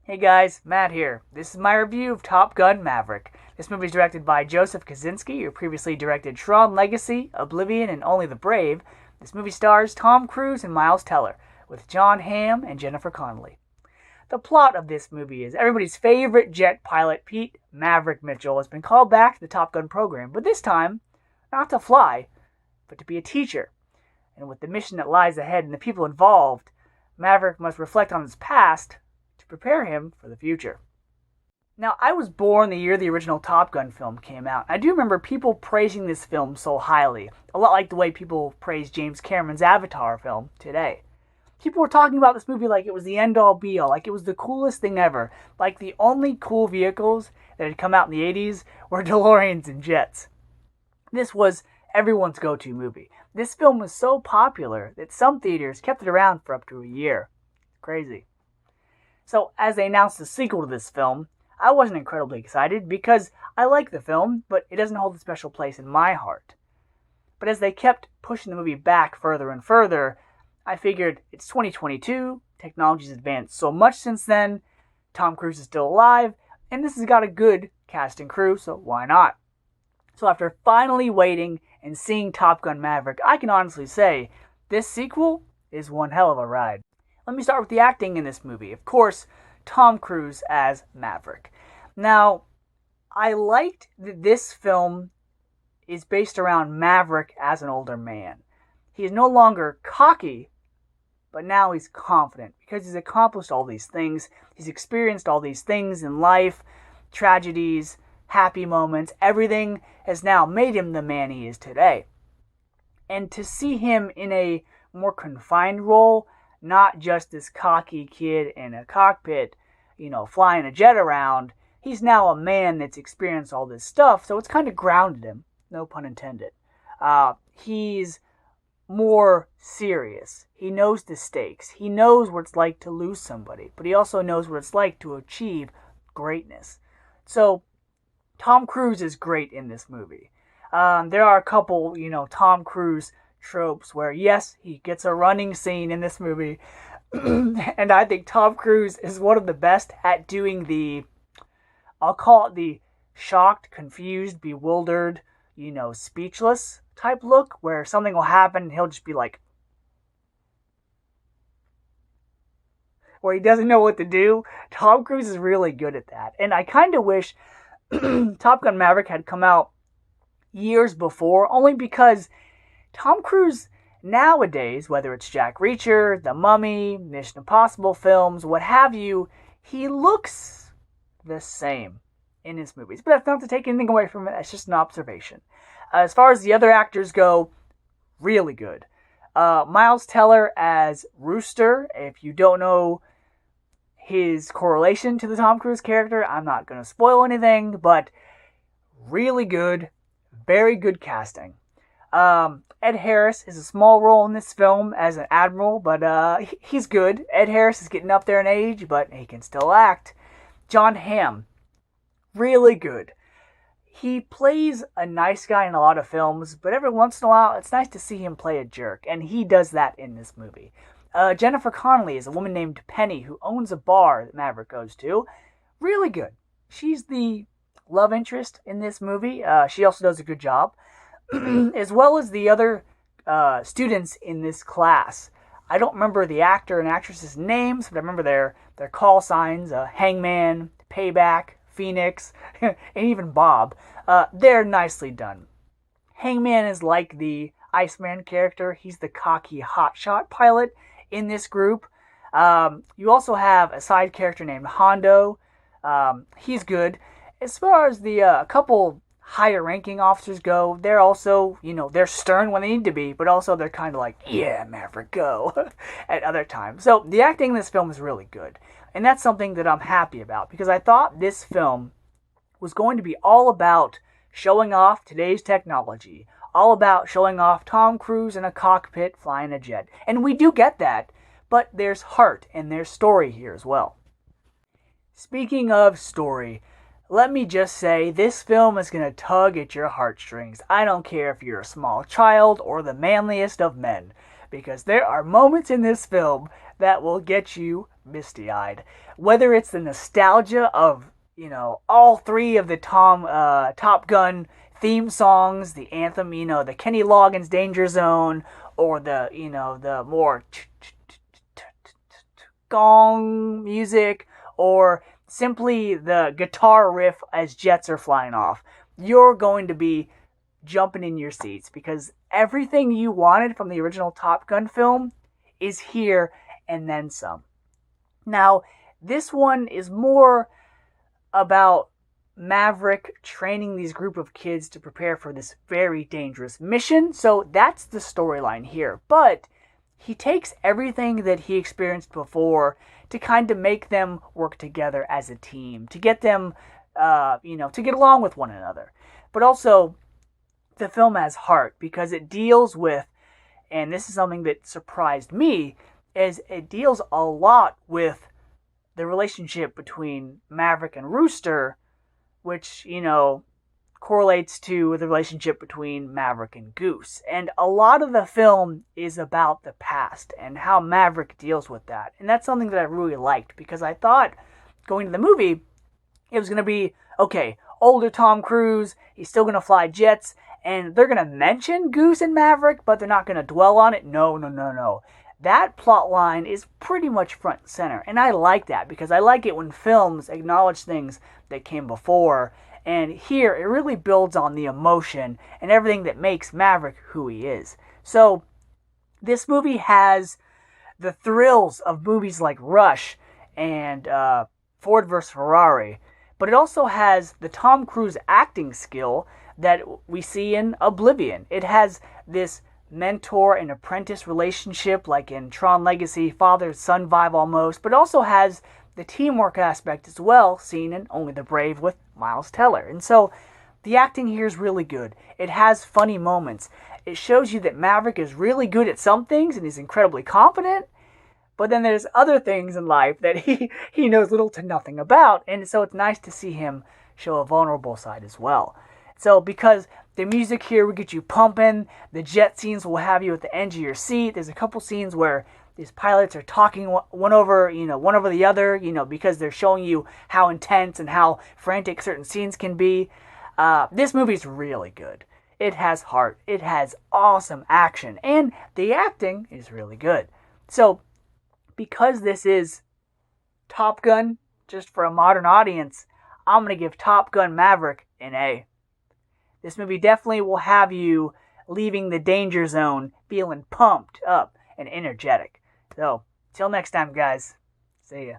Hey guys, Matt here. This is my review of Top Gun: Maverick. This movie is directed by Joseph Kosinski, who previously directed Tron Legacy, Oblivion, and Only the Brave. This movie stars Tom Cruise and Miles Teller, with Jon Hamm and Jennifer Connelly. The plot of this movie is everybody's favorite jet pilot, Pete Maverick Mitchell, has been called back to the Top Gun program, but this time, not to fly, but to be a teacher. And with the mission that lies ahead and the people involved, Maverick must reflect on his past to prepare him for the future. Now, I was born the year the original Top Gun film came out. I do remember people praising this film so highly, a lot like the way people praise James Cameron's Avatar film today. People were talking about this movie like it was the end-all be-all, like it was the coolest thing ever, like the only cool vehicles that had come out in the 80s were DeLoreans and jets. This was everyone's go-to movie. This film was so popular that some theaters kept it around for up to a year. Crazy. So, as they announced the sequel to this film, I wasn't incredibly excited because I like the film, but it doesn't hold a special place in my heart. But as they kept pushing the movie back further and further, I figured it's 2022, technology's advanced so much since then, Tom Cruise is still alive, and this has got a good cast and crew, so why not? So after finally waiting and seeing Top Gun: Maverick, I can honestly say this sequel is one hell of a ride. Let me start with the acting in this movie. Of course, Tom Cruise as Maverick. Now, I liked that this film is based around Maverick as an older man. He is no longer cocky, but now he's confident because he's accomplished all these things. He's experienced all these things in life, tragedies, happy moments. Everything has now made him the man he is today. And to see him in a more confined role, not just this cocky kid in a cockpit, flying a jet around. He's now a man that's experienced all this stuff, so it's kind of grounded him, no pun intended. He's more serious. He knows the stakes. He knows what it's like to lose somebody, but he also knows what it's like to achieve greatness. So, Tom Cruise is great in this movie. There are a couple, Tom Cruise tropes where, yes, he gets a running scene in this movie, and I think Tom Cruise is one of the best at doing I'll call it the shocked, confused, bewildered, speechless type look, where something will happen and he'll just be like, where he doesn't know what to do. Tom Cruise is really good at that, and I kind of wish Top Gun: Maverick had come out years before, only because Tom Cruise nowadays, whether it's Jack Reacher, The Mummy, Mission Impossible films, what have you, he looks the same in his movies. But that's not to take anything away from it, that's just an observation. As far as the other actors go, really good. Miles Teller as Rooster, if you don't know his correlation to the Tom Cruise character, I'm not going to spoil anything, but really good, very good casting. Ed Harris is a small role in this film as an admiral, but he's good. Ed Harris is getting up there in age, but he can still act. Jon Hamm, really good. He plays a nice guy in a lot of films, but every once in a while, it's nice to see him play a jerk, and he does that in this movie. Jennifer Connelly is a woman named Penny who owns a bar that Maverick goes to. Really good. She's the love interest in this movie. She also does a good job. As well as the other students in this class. I don't remember the actor and actress's names, but I remember their call signs, Hangman, Payback, Phoenix, and even Bob. They're nicely done. Hangman is like the Iceman character. He's the cocky hotshot pilot in this group. You also have a side character named Hondo. He's good. As far as the couple higher ranking officers go, they're also, they're stern when they need to be, but also they're kind of like, yeah, Maverick, go, at other times. So the acting in this film is really good, and that's something that I'm happy about, because I thought this film was going to be all about showing off today's technology, all about showing off Tom Cruise in a cockpit flying a jet, and we do get that, but there's heart and there's story here as well. Speaking of story, let me just say, this film is going to tug at your heartstrings. I don't care if you're a small child or the manliest of men, because there are moments in this film that will get you misty-eyed. Whether it's the nostalgia of, all three of the Top Gun theme songs, the anthem, the Kenny Loggins Danger Zone, or the more gong music, or simply the guitar riff as jets are flying off, you're going to be jumping in your seats because everything you wanted from the original Top Gun film is here and then some. Now, this one is more about Maverick training these group of kids to prepare for this very dangerous mission. So that's the storyline here. But he takes everything that he experienced before to kind of make them work together as a team, to get them, to get along with one another. But also, the film has heart because it deals with, and this is something that surprised me, is it deals a lot with the relationship between Maverick and Rooster, which, correlates to the relationship between Maverick and Goose. And a lot of the film is about the past and how Maverick deals with that. And that's something that I really liked because I thought going to the movie, it was going to be, okay, older Tom Cruise, he's still going to fly jets, and they're going to mention Goose and Maverick, but they're not going to dwell on it. No. That plot line is pretty much front and center. And I like that because I like it when films acknowledge things that came before. And here, it really builds on the emotion and everything that makes Maverick who he is. So, this movie has the thrills of movies like Rush and Ford vs. Ferrari. But it also has the Tom Cruise acting skill that we see in Oblivion. It has this mentor and apprentice relationship like in Tron Legacy, father-son vibe almost, but also has the teamwork aspect as well, seen in Only the Brave with Miles Teller. And so the acting here is really good. It has funny moments. It shows you that Maverick is really good at some things and he's incredibly confident, but then there's other things in life that he knows little to nothing about, and so it's nice to see him show a vulnerable side as well. So because the music here will get you pumping, the jet scenes will have you at the edge of your seat. There's a couple scenes where these pilots are talking one over the other, because they're showing you how intense and how frantic certain scenes can be. This movie's really good. It has heart. It has awesome action. And the acting is really good. So, because this is Top Gun, just for a modern audience, I'm going to give Top Gun Maverick an A. This movie definitely will have you leaving the danger zone feeling pumped up and energetic. So, till next time, guys. See ya.